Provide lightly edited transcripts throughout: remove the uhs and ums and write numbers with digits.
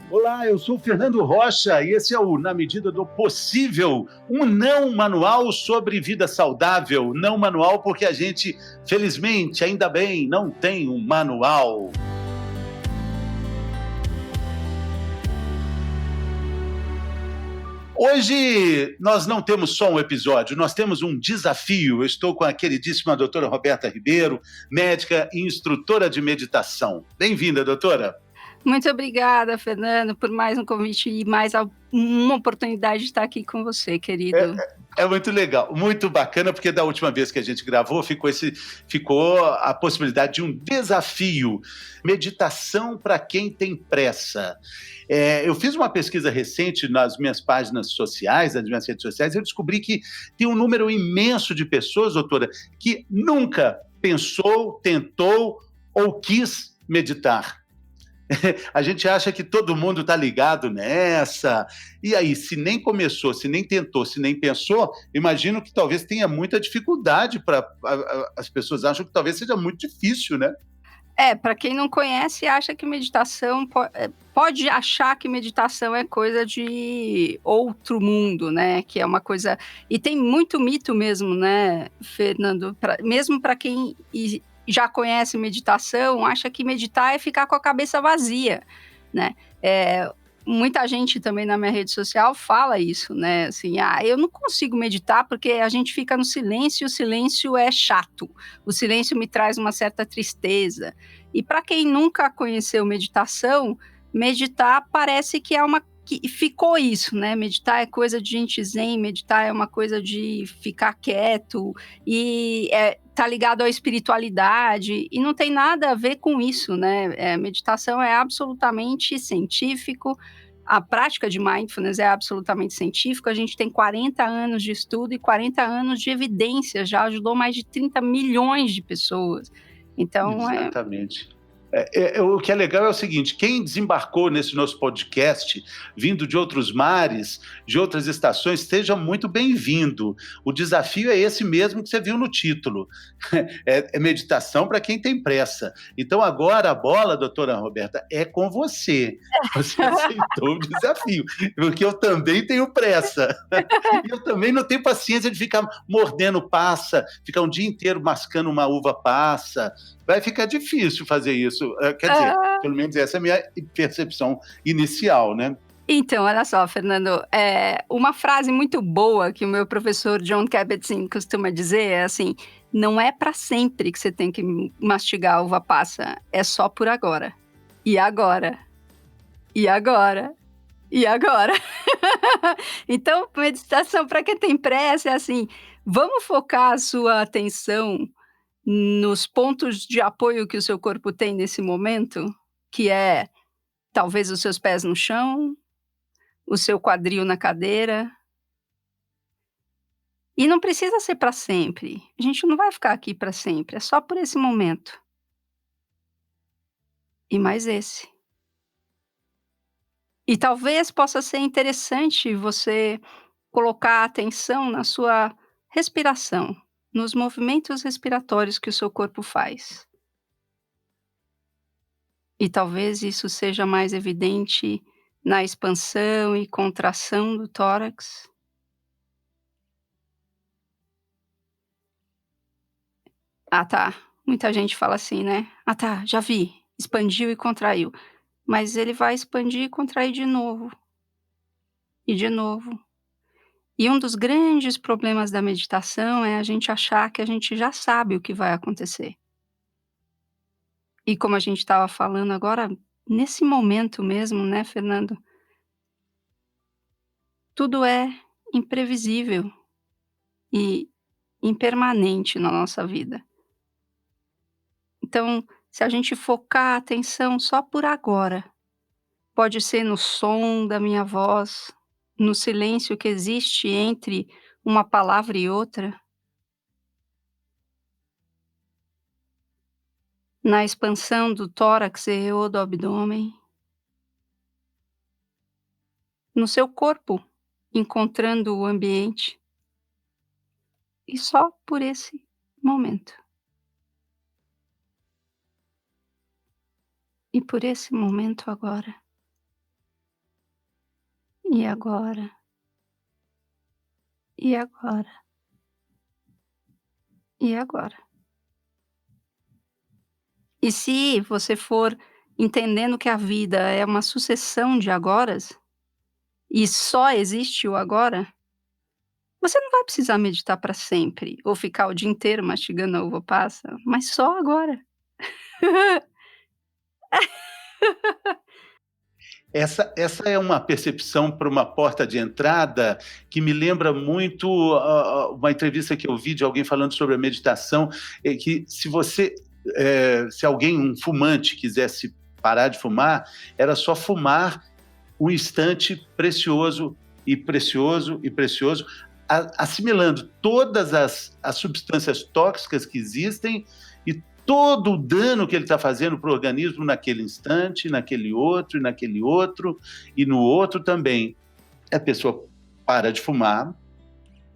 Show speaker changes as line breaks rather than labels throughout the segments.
Olá, eu sou o Fernando Rocha e esse é o Na Medida do Possível, um não manual sobre vida saudável. Não manual porque a gente, felizmente, ainda bem, não tem um manual. Hoje nós não temos só um episódio, nós temos um desafio. Eu estou com a queridíssima doutora Roberta Ribeiro, médica e instrutora de meditação. Bem-vinda, doutora.
Muito obrigada, Fernando, por mais um convite e mais uma oportunidade de estar aqui com você, querido.
É muito legal, muito bacana, porque da última vez que a gente gravou ficou a possibilidade de um desafio, meditação para quem tem pressa. Eu fiz uma pesquisa recente nas minhas páginas sociais, nas minhas redes sociais, e eu descobri que tem um número imenso de pessoas, doutora, que nunca pensou, tentou ou quis meditar. A gente acha que todo mundo está ligado nessa. E aí, se nem começou, se nem tentou, se nem pensou, imagino que talvez tenha muita dificuldade as pessoas acham que talvez seja muito difícil, né?
Para quem não conhece, acha que meditação pode achar que meditação é coisa de outro mundo, né? Que é uma coisa. E tem muito mito mesmo, né, Fernando? Mesmo para quem já conhece meditação, acha que meditar é ficar com a cabeça vazia, né? Muita gente também na minha rede social fala isso, né? Assim, eu não consigo meditar porque a gente fica no silêncio e o silêncio é chato. O silêncio me traz uma certa tristeza. E para quem nunca conheceu meditação, meditar parece que que ficou isso, né? Meditar é coisa de gente zen, meditar é uma coisa de ficar quieto e tá ligado à espiritualidade e não tem nada a ver com isso, né? Meditação é absolutamente científico, a prática de mindfulness é absolutamente científica, a gente tem 40 anos de estudo e 40 anos de evidência, já ajudou mais de 30 milhões de pessoas. Então,
Exatamente. O que é legal é o seguinte: quem desembarcou nesse nosso podcast, vindo de outros mares, de outras estações, seja muito bem-vindo. O desafio é esse mesmo que você viu no título: é meditação para quem tem pressa. Então, agora a bola, doutora Roberta, é com você. Você aceitou o desafio, porque eu também tenho pressa. E eu também não tenho paciência de ficar mordendo passa, ficar um dia inteiro mascando uma uva passa. Vai ficar difícil fazer isso. Quer dizer, pelo menos essa é a minha percepção inicial, né?
Então, olha só, Fernando, uma frase muito boa que o meu professor John Kabat-Zinn costuma dizer é assim: não é para sempre que você tem que mastigar a uva passa, é só por agora. E agora? E agora? E agora? Então, meditação para quem tem pressa é assim: vamos focar a sua atenção nos pontos de apoio que o seu corpo tem nesse momento, que é talvez os seus pés no chão, o seu quadril na cadeira. E não precisa ser para sempre. A gente não vai ficar aqui para sempre, é só por esse momento. E mais esse. E talvez possa ser interessante você colocar atenção na sua respiração, nos movimentos respiratórios que o seu corpo faz. E talvez isso seja mais evidente na expansão e contração do tórax. Ah, tá. Muita gente fala assim, né? Ah, tá, já vi. Expandiu e contraiu. Mas ele vai expandir e contrair de novo. E de novo. E um dos grandes problemas da meditação é a gente achar que a gente já sabe o que vai acontecer. E como a gente estava falando agora, nesse momento mesmo, né, Fernando? Tudo é imprevisível e impermanente na nossa vida. Então, se a gente focar a atenção só por agora, pode ser no som da minha voz, no silêncio que existe entre uma palavra e outra, na expansão do tórax e do abdômen, no seu corpo, encontrando o ambiente, e só por esse momento. E por esse momento agora. E agora? E agora? E agora? E se você for entendendo que a vida é uma sucessão de agoras, e só existe o agora, você não vai precisar meditar para sempre, ou ficar o dia inteiro mastigando a uva passa, mas só agora.
Essa é uma percepção para uma porta de entrada que me lembra muito uma entrevista que eu vi de alguém falando sobre a meditação, que se alguém, um fumante, quisesse parar de fumar, era só fumar um instante precioso e precioso e precioso, assimilando todas as substâncias tóxicas que existem e todo o dano que ele está fazendo para o organismo naquele instante, naquele outro, e no outro também. A pessoa para de fumar,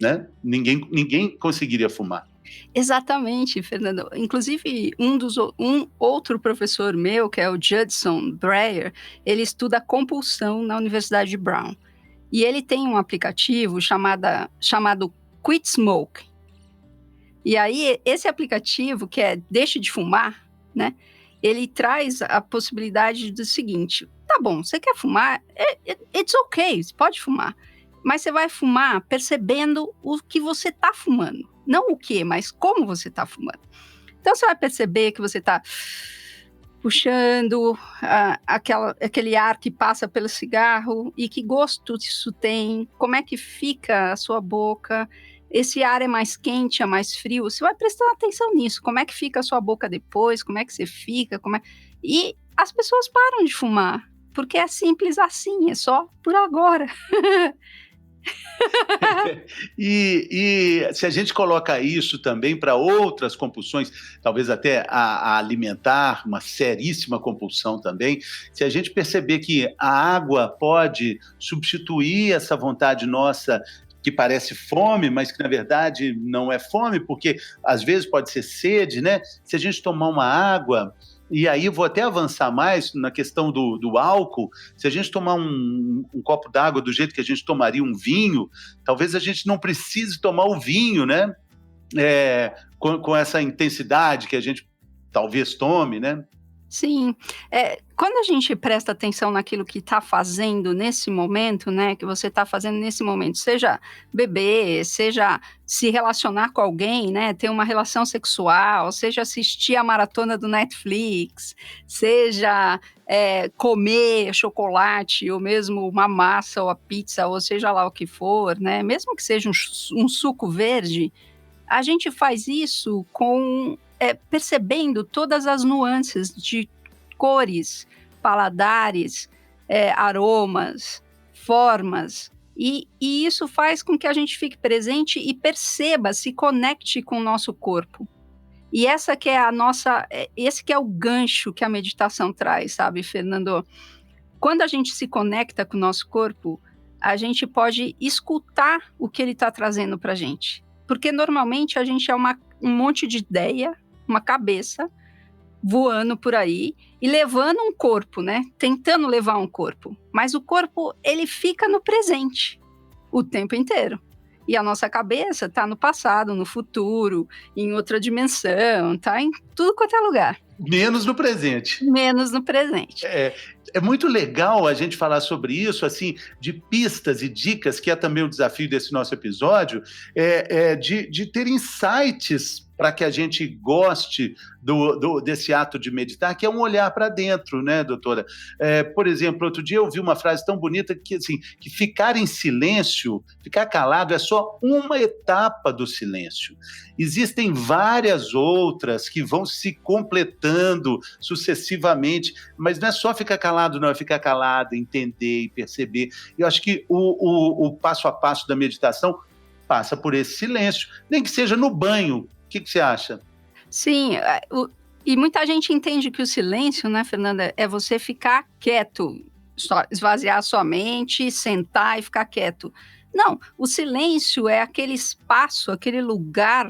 né? Ninguém conseguiria fumar.
Exatamente, Fernando. Inclusive, um outro professor meu, que é o Judson Breyer, ele estuda compulsão na Universidade de Brown. E ele tem um aplicativo chamado Quit Smoke. E aí, esse aplicativo, que é Deixe de Fumar, né? Ele traz a possibilidade do seguinte: tá bom, você quer fumar? It's okay, você pode fumar. Mas você vai fumar percebendo o que você está fumando. Não o que, mas como você está fumando. Então, você vai perceber que você está puxando aquele ar que passa pelo cigarro e que gosto isso tem, como é que fica a sua boca. Esse ar é mais quente, é mais frio, você vai prestando atenção nisso, como é que fica a sua boca depois, como é que você fica, E as pessoas param de fumar, porque é simples assim, é só por agora.
E se a gente coloca isso também para outras compulsões, talvez até a alimentar, uma seríssima compulsão também, se a gente perceber que a água pode substituir essa vontade nossa que parece fome, mas que na verdade não é fome, porque às vezes pode ser sede, né? Se a gente tomar uma água, e aí eu vou até avançar mais na questão do álcool, se a gente tomar um copo d'água do jeito que a gente tomaria um vinho, talvez a gente não precise tomar o vinho, né? Com essa intensidade que a gente talvez tome, né?
Sim, quando a gente presta atenção naquilo que está fazendo nesse momento, né, que você está fazendo nesse momento, seja beber, seja se relacionar com alguém, né, ter uma relação sexual, seja assistir a maratona do Netflix, seja comer chocolate, ou mesmo uma massa ou a pizza, ou seja lá o que for, né, mesmo que seja um suco verde, a gente faz isso percebendo todas as nuances de cores, paladares, aromas, formas, e isso faz com que a gente fique presente e perceba, se conecte com o nosso corpo. E esse que é o gancho que a meditação traz, sabe, Fernando? Quando a gente se conecta com o nosso corpo, a gente pode escutar o que ele está trazendo para a gente. Porque normalmente a gente é um monte de ideia, uma cabeça voando por aí e levando um corpo, né? Tentando levar um corpo. Mas o corpo, ele fica no presente o tempo inteiro. E a nossa cabeça está no passado, no futuro, em outra dimensão, tá em tudo quanto é lugar.
Menos no presente.
Menos no presente.
É muito legal a gente falar sobre isso, assim, de pistas e dicas, que é também o desafio desse nosso episódio, de ter insights para que a gente goste desse ato de meditar, que é um olhar para dentro, né, doutora? Por exemplo, outro dia eu vi uma frase tão bonita que, assim, que ficar em silêncio, ficar calado, é só uma etapa do silêncio. Existem várias outras que vão se completando sucessivamente, mas não é só ficar calado, não, é ficar calado, entender e perceber. Eu acho que o passo a passo da meditação passa por esse silêncio, nem que seja no banho. O que você acha?
Sim, e muita gente entende que o silêncio, né, Fernanda, é você ficar quieto, só esvaziar a sua mente, sentar e ficar quieto. Não, o silêncio é aquele espaço, aquele lugar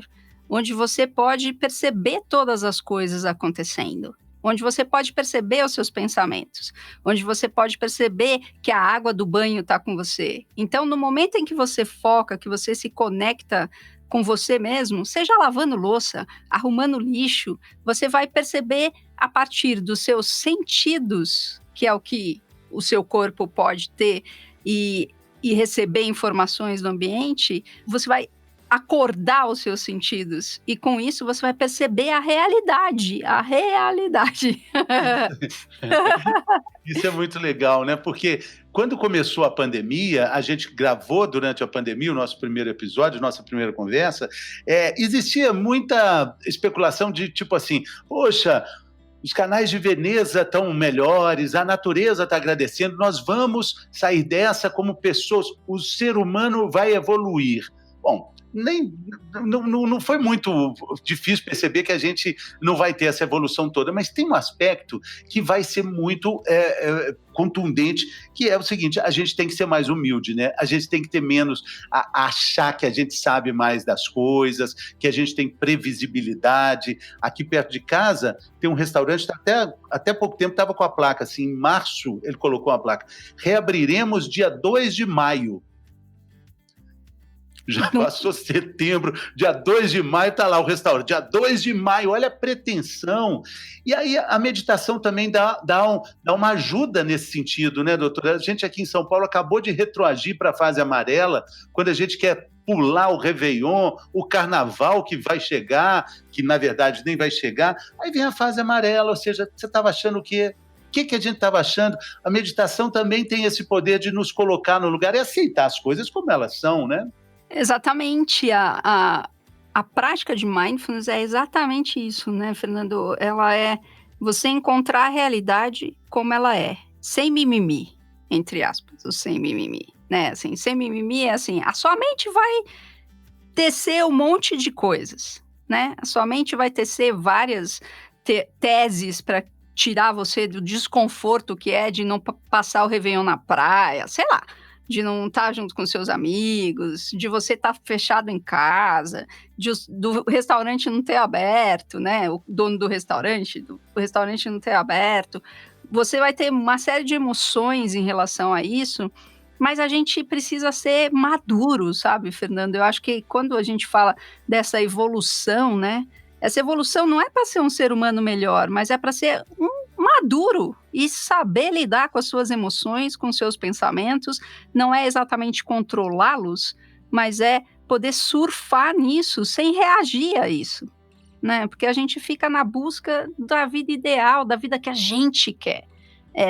onde você pode perceber todas as coisas acontecendo. onde você pode perceber os seus pensamentos, onde você pode perceber que a água do banho está com você. Então, no momento em que você foca, que você se conecta com você mesmo, seja lavando louça, arrumando lixo, você vai perceber a partir dos seus sentidos, que é o que o seu corpo pode ter e receber informações do ambiente, você vai acordar os seus sentidos e com isso você vai perceber a realidade, a realidade.
Isso é muito legal, né? Porque quando começou a pandemia, a gente gravou durante a pandemia o nosso primeiro episódio, nossa primeira conversa, existia muita especulação de tipo assim, poxa, os canais de Veneza estão melhores, a natureza está agradecendo, nós vamos sair dessa como pessoas, o ser humano vai evoluir. Bom, não foi muito difícil perceber que a gente não vai ter essa evolução toda, mas tem um aspecto que vai ser muito contundente, que é o seguinte, a gente tem que ser mais humilde, né? A gente tem que ter menos a achar que a gente sabe mais das coisas, que a gente tem previsibilidade. Aqui perto de casa tem um restaurante, até pouco tempo estava com a placa, assim, em março ele colocou uma placa, reabriremos dia 2 de maio. Já passou setembro, dia 2 de maio está lá o restaurante, dia 2 de maio, olha a pretensão. E aí a meditação também dá uma ajuda nesse sentido, né, doutora? A gente aqui em São Paulo acabou de retroagir para a fase amarela, quando a gente quer pular o Réveillon, o Carnaval que vai chegar, que na verdade nem vai chegar, aí vem a fase amarela, ou seja, você estava achando o quê? O que a gente estava achando? A meditação também tem esse poder de nos colocar no lugar e aceitar as coisas como elas são, né?
Exatamente, a prática de mindfulness é exatamente isso, né, Fernando? Ela é você encontrar a realidade como ela é, sem mimimi, entre aspas, o sem mimimi, né? Assim, sem mimimi é assim, a sua mente vai tecer um monte de coisas, né? A sua mente vai tecer várias teses para tirar você do desconforto que é de não passar o Réveillon na praia, sei lá, de não estar junto com seus amigos, de você estar fechado em casa, do restaurante não ter aberto, né? O dono do restaurante não ter aberto. Você vai ter uma série de emoções em relação a isso, mas a gente precisa ser maduro, sabe, Fernando? Eu acho que quando a gente fala dessa evolução, né? Essa evolução não é para ser um ser humano melhor, mas é para ser um maduro e saber lidar com as suas emoções, com seus pensamentos. Não é exatamente controlá-los, mas é poder surfar nisso sem reagir a isso, né? Porque a gente fica na busca da vida ideal, da vida que a gente quer,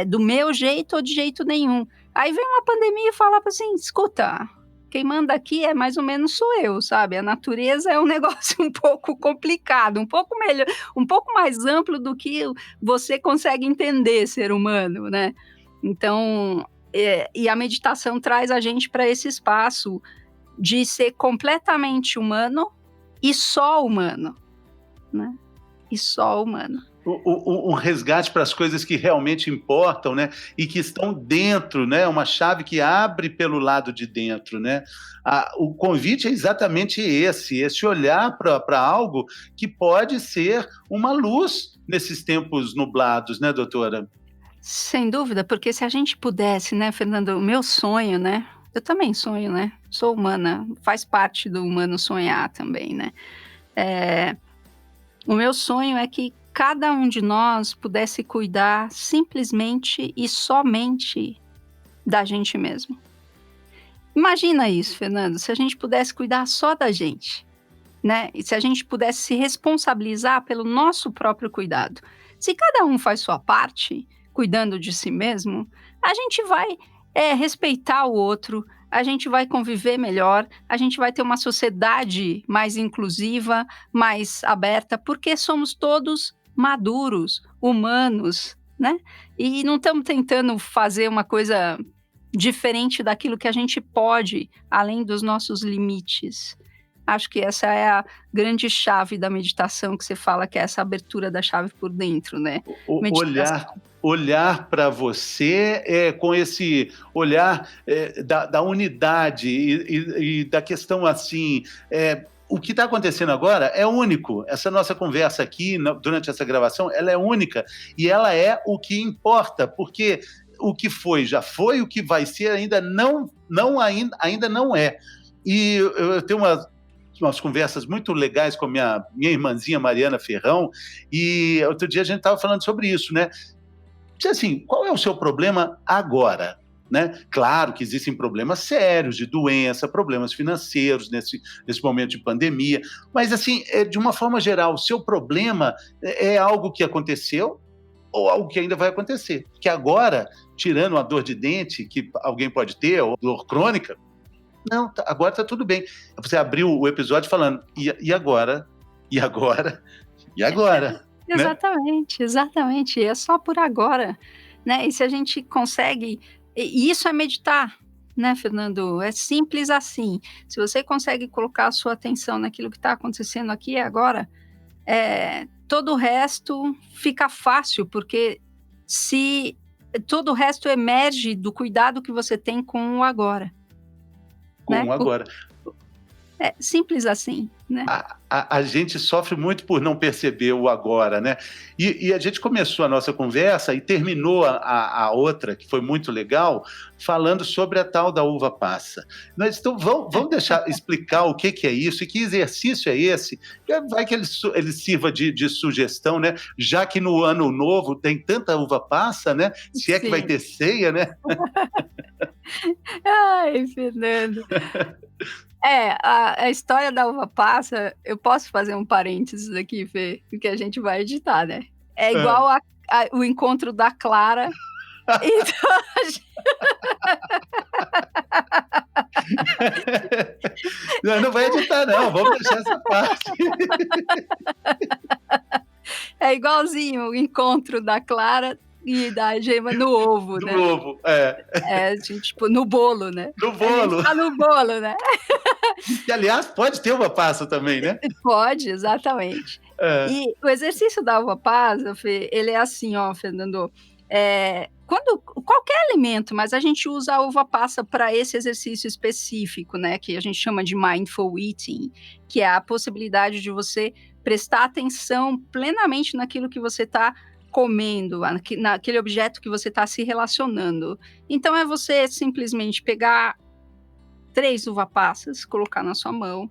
do meu jeito ou de jeito nenhum. Aí vem uma pandemia e fala assim, escuta, quem manda aqui é mais ou menos sou eu, sabe? A natureza é um negócio um pouco complicado, um pouco melhor, um pouco mais amplo do que você consegue entender, ser humano, né? Então, e a meditação traz a gente para esse espaço de ser completamente humano e só humano, né? E só humano.
Um resgate para as coisas que realmente importam, né? E que estão dentro, né? Uma chave que abre pelo lado de dentro, né? O convite é exatamente esse olhar para algo que pode ser uma luz nesses tempos nublados, né, doutora?
Sem dúvida, porque se a gente pudesse, né, Fernando, o meu sonho, né? Eu também sonho, né? Sou humana, faz parte do humano sonhar também, né? O meu sonho é que cada um de nós pudesse cuidar simplesmente e somente da gente mesmo. Imagina isso, Fernando, se a gente pudesse cuidar só da gente, né? E se a gente pudesse se responsabilizar pelo nosso próprio cuidado. Se cada um faz sua parte, cuidando de si mesmo, a gente vai respeitar o outro, a gente vai conviver melhor, a gente vai ter uma sociedade mais inclusiva, mais aberta, porque somos todos maduros, humanos, né? E não estamos tentando fazer uma coisa diferente daquilo que a gente pode, além dos nossos limites. Acho que essa é a grande chave da meditação que você fala, que é essa abertura da chave por dentro, né?
Olhar para você com esse olhar da unidade e da questão assim, o que está acontecendo agora é único. Essa nossa conversa aqui, durante essa gravação, ela é única e ela é o que importa, porque o que foi já foi, o que vai ser ainda não é. E eu tenho umas conversas muito legais com a minha irmãzinha Mariana Ferrão, e outro dia a gente estava falando sobre isso, né? Assim, qual é o seu problema agora? Né? Claro que existem problemas sérios de doença, problemas financeiros nesse momento de pandemia, mas assim, de uma forma geral, o seu problema é algo que aconteceu ou algo que ainda vai acontecer? Que agora, tirando a dor de dente que alguém pode ter, ou dor crônica, não, agora está tudo bem. Você abriu o episódio falando, e agora? E agora? E agora?
Exatamente, né? Exatamente, é só por agora, né? E se a gente consegue... E isso é meditar, né, Fernando? É simples assim. Se você consegue colocar a sua atenção naquilo que está acontecendo aqui e agora, todo o resto fica fácil, porque se todo o resto emerge do cuidado que você tem com o agora.
Com o agora.
É simples assim, né?
A gente sofre muito por não perceber o agora, né? E a gente começou a nossa conversa e terminou a outra, que foi muito legal, falando sobre a tal da uva passa. Então, vamos deixar explicar o que é isso e que exercício é esse. Vai que ele sirva de sugestão, né? Já que no ano novo tem tanta uva passa, né? Se é que vai ter ceia, né?
Ai, Fernando. A história da uva passa, eu posso fazer um parênteses aqui, Fê, porque a gente vai editar, né? É igual o encontro da Clara.
Então... Não vai editar, não. Vamos deixar essa parte.
É igualzinho o encontro da Clara e da gema no ovo, né?
No ovo,
tipo, no bolo, né?
No bolo.
Tá no bolo, né?
Que, aliás, pode ter uva passa também, né?
Pode, exatamente. E o exercício da uva passa, Fê, ele é assim, ó, Fernando, qualquer alimento, mas a gente usa a uva passa para esse exercício específico, né, que a gente chama de mindful eating, que é a possibilidade de você prestar atenção plenamente naquilo que você está comendo, naquele objeto que você está se relacionando. Então é você simplesmente pegar 3 uva passas, colocar na sua mão,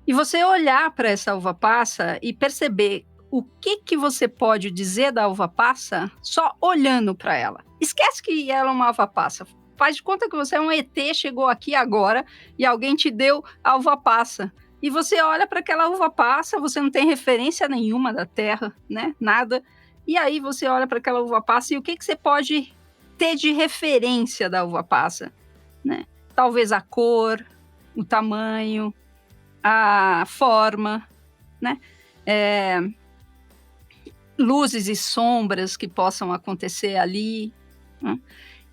e você olhar para essa uva passa e perceber o que você pode dizer da uva passa só olhando para ela. Esquece que ela é uma uva passa. Faz de conta que você é um ET, chegou aqui agora e alguém te deu a uva passa. E você olha para aquela uva passa, você não tem referência nenhuma da terra, né? Nada. E aí você olha para aquela uva passa e o que você pode ter de referência da uva passa, né? Talvez a cor, o tamanho, a forma, né? Luzes e sombras que possam acontecer ali, né?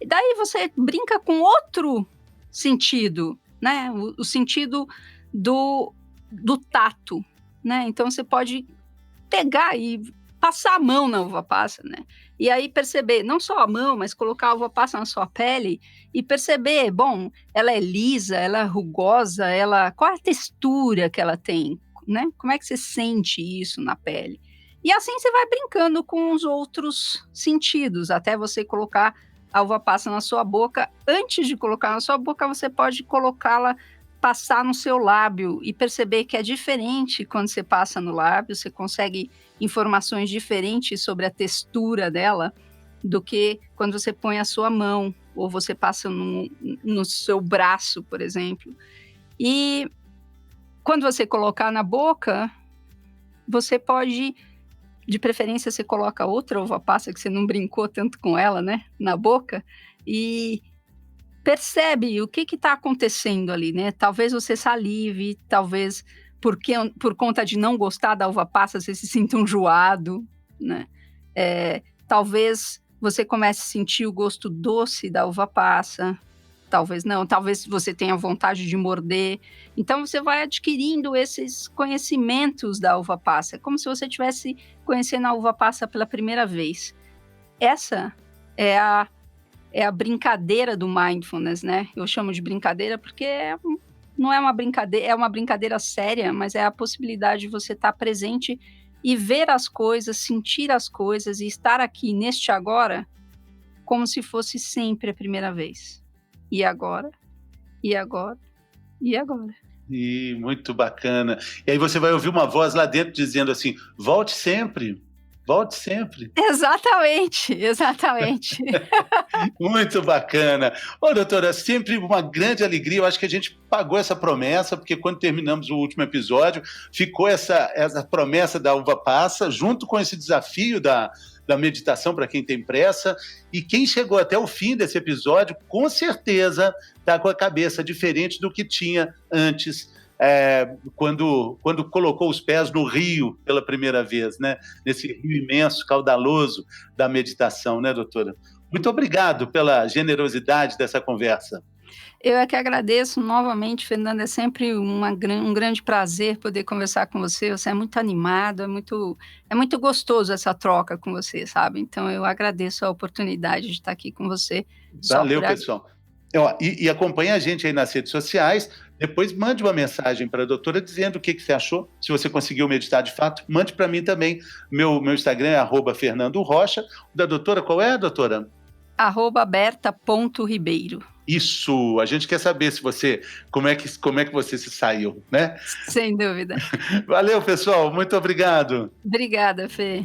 E daí você brinca com outro sentido, né? O sentido do tato, né? Então você pode pegar e passar a mão na uva passa, né? E aí perceber, não só a mão, mas colocar a uva passa na sua pele e perceber, bom, ela é lisa, ela é rugosa, qual é a textura que ela tem, né? Como é que você sente isso na pele? E assim você vai brincando com os outros sentidos, até você colocar a uva passa na sua boca. Antes de colocar na sua boca, você pode colocá-la, passar no seu lábio e perceber que é diferente quando você passa no lábio, você consegue informações diferentes sobre a textura dela do que quando você põe a sua mão ou você passa no seu braço, por exemplo. E quando você colocar na boca, você pode, de preferência, você coloca outra uva passa que você não brincou tanto com ela, né, na boca, e percebe o que está acontecendo ali, né? Talvez você salive, talvez por conta de não gostar da uva passa você se sinta enjoado, né? Talvez você comece a sentir o gosto doce da uva passa, talvez não, talvez você tenha vontade de morder. Então você vai adquirindo esses conhecimentos da uva passa, como se você estivesse conhecendo a uva passa pela primeira vez. Essa é a brincadeira do mindfulness, né? Eu chamo de brincadeira porque não é uma brincadeira, é uma brincadeira séria, mas é a possibilidade de você estar presente e ver as coisas, sentir as coisas e estar aqui neste agora, como se fosse sempre a primeira vez. E agora, e agora, e agora.
E muito bacana. E aí você vai ouvir uma voz lá dentro dizendo assim: volte sempre, volte sempre.
Exatamente, exatamente.
Muito bacana. Ô, doutora, sempre uma grande alegria. Eu acho que a gente pagou essa promessa, porque quando terminamos o último episódio, ficou essa promessa da uva passa, junto com esse desafio da meditação para quem tem pressa. E quem chegou até o fim desse episódio, com certeza está com a cabeça diferente do que tinha antes, quando colocou os pés no rio pela primeira vez, né? Nesse rio imenso, caudaloso da meditação, né, doutora? Muito obrigado pela generosidade dessa conversa.
Eu é que agradeço novamente, Fernanda, é sempre um grande prazer poder conversar com você é muito animado, é muito gostoso essa troca com você, sabe, então eu agradeço a oportunidade de estar aqui com você, só
Valeu,
por a
pessoal. E acompanha a gente aí nas redes sociais. Depois mande uma mensagem para a doutora dizendo o que você achou. Se você conseguiu meditar de fato, mande para mim também. Meu Instagram é @Fernando Rocha. O da doutora, qual é, doutora?
@berta.ribeiro.
Isso, a gente quer saber se você, como é que você se saiu, né?
Sem dúvida.
Valeu, pessoal, muito obrigado.
Obrigada, Fê.